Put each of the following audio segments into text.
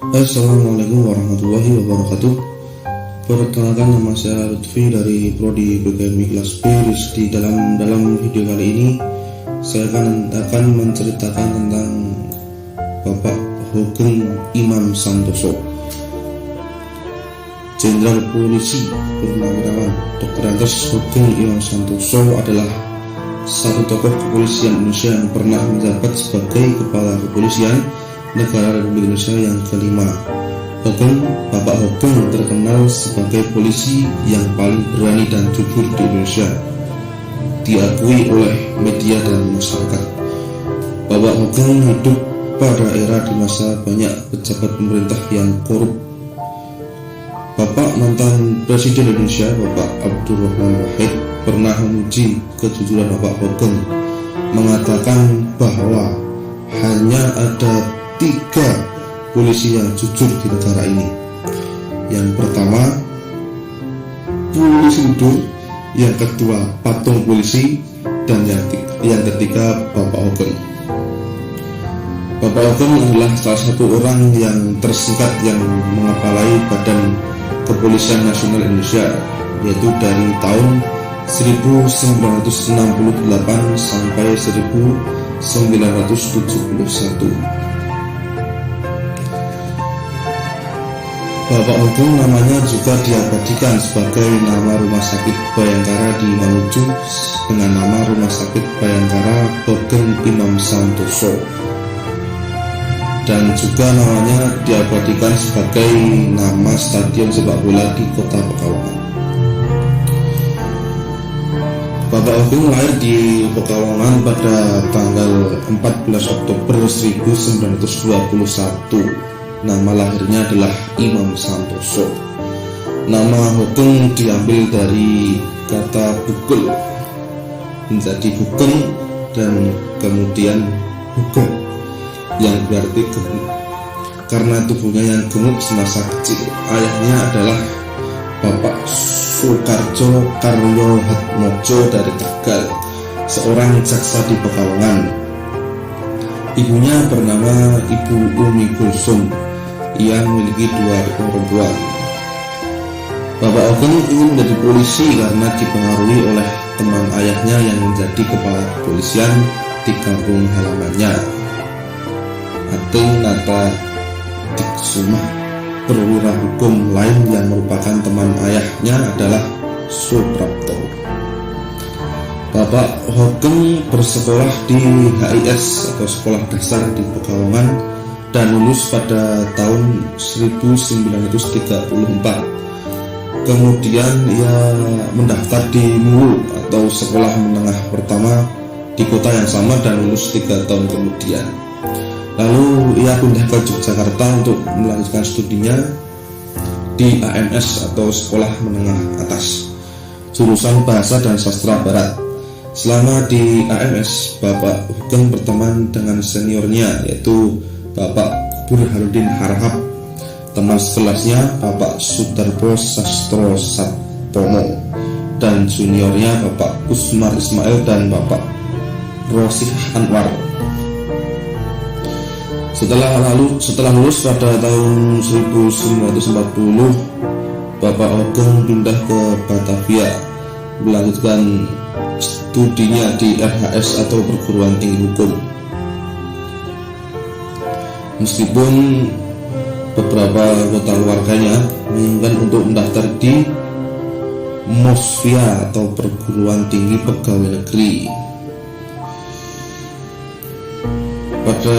Assalamualaikum warahmatullahi wabarakatuh. Perkenalkan, nama saya Lutfi dari Prodi PKMI kelas B. Di dalam video kali ini saya akan menceritakan tentang Bapak Hoegeng Imam Santoso, Jenderal Polisi Purnawirawan Dr. Andes Hoegeng Imam Santoso adalah satu tokoh kepolisian Indonesia yang pernah menjabat sebagai Kepala Kepolisian Negara Republik Indonesia yang kelima. Bapak Hoegeng terkenal sebagai polisi yang paling berani dan jujur di Indonesia, diakui oleh media dan masyarakat. Bapak Hoegeng hidup pada era di masa banyak pejabat pemerintah yang korup. Bapak mantan Presiden Indonesia, Bapak Abdurrahman Wahid, pernah memuji kejujuran Bapak Hoegeng, mengatakan bahwa hanya ada 3 polisi yang jujur di negara ini. Yang pertama, polisi jujur. Yang kedua, patung polisi. Dan yang ketiga, Bapak Hoegeng. Bapak Hoegeng adalah salah satu orang yang tersingkat yang mengepalai Badan Kepolisian Nasional Indonesia, yaitu dari tahun 1968 sampai 1971. Bapak Hoegeng namanya juga diabadikan sebagai nama Rumah Sakit Bayangkara di Maluju dengan nama Rumah Sakit Bayangkara Hoegeng Imam Santoso, dan juga namanya diabadikan sebagai nama stadion sepak bola di kota Pekalongan. Bapak Hoegeng lahir di Pekalongan pada tanggal 14 Oktober 1921. Nama lahirnya adalah Imam Santoso. Nama Hoegeng diambil dari kata bugel menjadi Hugeng dan kemudian Hugeng yang berarti gemuk, karena tubuhnya yang gemuk semasa kecil. Ayahnya adalah Bapak Soekarjo Karyohatmojo dari Tegal, seorang jaksa di Pekalongan. Ibunya bernama Ibu Umi Kulsum. Ia memiliki 2 perempuan. Bapak Hoegeng ingin menjadi polisi karena dipengaruhi oleh teman ayahnya yang menjadi kepala kepolisian di kampung halamannya. Ateng Nata Diksumah. Perwira hukum lain yang merupakan teman ayahnya adalah Suprapto. Bapak Hoegeng bersekolah di HIS atau Sekolah Dasar di Pekalongan dan lulus pada tahun 1934. Kemudian ia mendaftar di MUL atau Sekolah Menengah Pertama di kota yang sama dan lulus 3 tahun kemudian. Lalu ia pindah ke Yogyakarta untuk melanjutkan studinya di AMS atau Sekolah Menengah Atas, jurusan Bahasa dan Sastra Barat. Selama di AMS, Bapak Hoegeng berteman dengan seniornya, yaitu Bapak Burhanuddin Harahap, teman sekelasnya Bapak Sudarpo Sastro Sattomo, dan juniornya Bapak Usmar Ismail dan Bapak Rosih Anwar. Setelah lulus pada tahun 1940, Bapak Hoegeng pindah ke Batavia, melanjutkan studinya di RHS atau Perguruan Tinggi Hukum. Meskipun beberapa anggota keluarganya menginginkan untuk mendaftar di MOSVIA atau Perguruan Tinggi Pegawai Negeri. Pada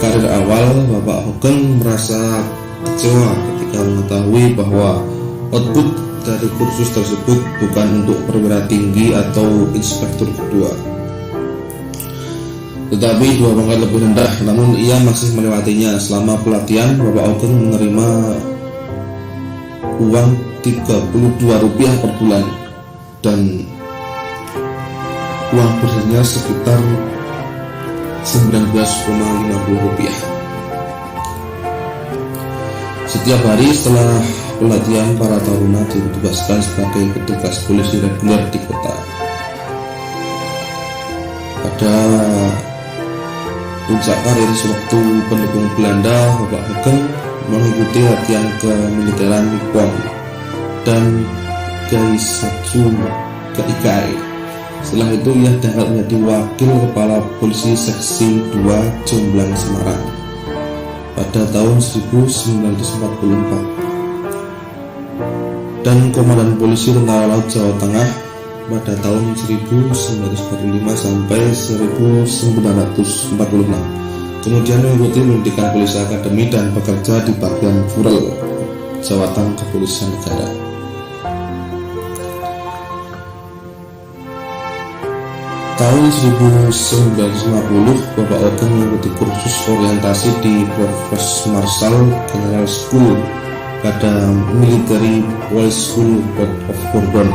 karir awal, Bapak Hoegeng merasa kecewa ketika mengetahui bahwa output dari kursus tersebut bukan untuk perwira tinggi atau inspektur kedua, tetapi 2 pangkat lebih rendah. Namun ia masih melewatinya. Selama pelatihan, Bapak Hoegeng menerima uang Rp32 per bulan dan uang bersihnya sekitar Rp19,50. Setiap hari setelah pelatihan, para taruna ditugaskan sebagai petugas polisi reguler di kota. Pada puncak karir sewaktu pendukung Belanda, Bapak Hoegeng mengikuti latihan kemiliteran Nippon dan Gaisatsu Kaikai. Setelah itu ia diangkat menjadi wakil kepala polisi seksi 2 Jomblang Semarang pada tahun 1944 dan komandan polisi Tentara Laut Jawa Tengah pada tahun 1945 sampai 1946. Kemudian mengikuti pendidikan polisi akademi dan bekerja di bagian Furel, Jawatan Kepolisian Negara. Tahun 1950, Bapak Hoegeng mengikuti kursus orientasi di Provost Marshal General School pada Military Police School Port of Bourbon,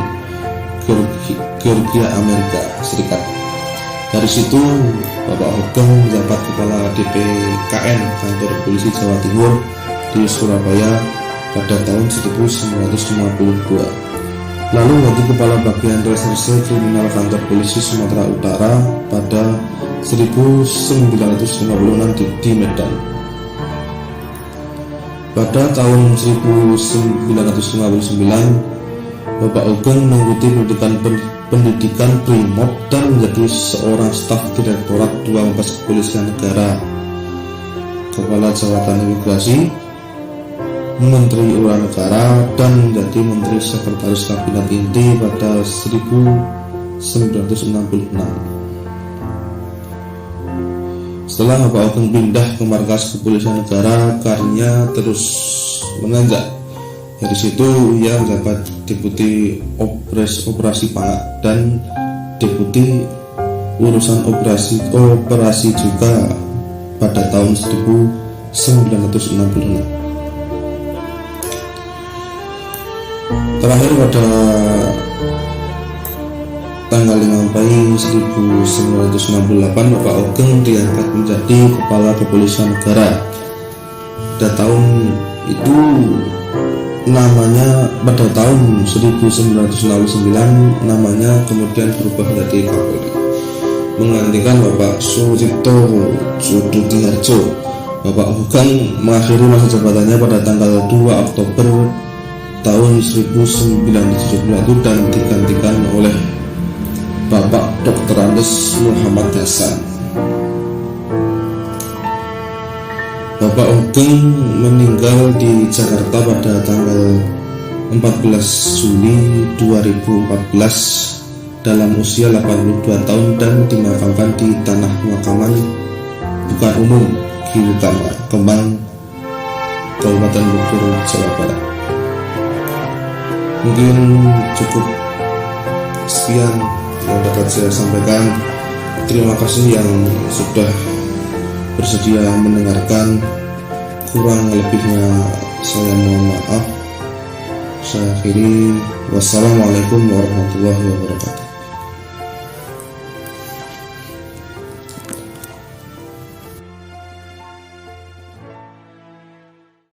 Georgia, Amerika Serikat. Dari situ, Bapak Hoegeng menjabat Kepala DPKN Kantor Polisi Jawa Timur di Surabaya pada tahun 1952. Lalu menjadi Kepala Bagian Reserse Kriminal Kantor Polisi Sumatera Utara pada 1956 di Medan. Pada tahun 1959, Bapak Hoegeng mengikuti pendidikan Brimob dan menjadi seorang staf Direktorat 2 Mabes Kepolisian Negara, Kepala Jawatan Imigrasi, Menteri Urusan Negara, dan menjadi Menteri Sekretaris Kabinet Inti pada 1966. Setelah Bapak Hoegeng pindah ke markas Kepolisian Negara, karirnya terus menanjak. Dari situ ia menjabat Deputi Operasi Pangan dan Deputi Urusan Operasi juga pada tahun 1966. Terakhir pada tanggal 5 Mei 1968, Bapak Hoegeng diangkat menjadi Kepala Kepolisian Negara. Pada tahun itu pada tahun 1969 namanya kemudian berubah menjadi Kapolri, menggantikan Bapak Sucipto Jododihardjo. Bapak Hoegeng mengakhiri masa jabatannya pada tanggal 2 Oktober tahun 1971 dan digantikan oleh Bapak Dr. Andes Muhammad Hasan. Bapak Hoegeng meninggal di Jakarta pada tanggal 14 Juli 2014 dalam usia 82 tahun dan dimakamkan di Tanah Pemakaman Bukan Umum Giutama, Kemang, Kabupaten Bogor, Jawa Barat. Mungkin cukup sekian yang dapat saya sampaikan. Terima kasih yang sudah bersedia mendengarkan. Kurang lebihnya saya mohon maaf. Saya akhiri. Wassalamualaikum warahmatullahi wabarakatuh.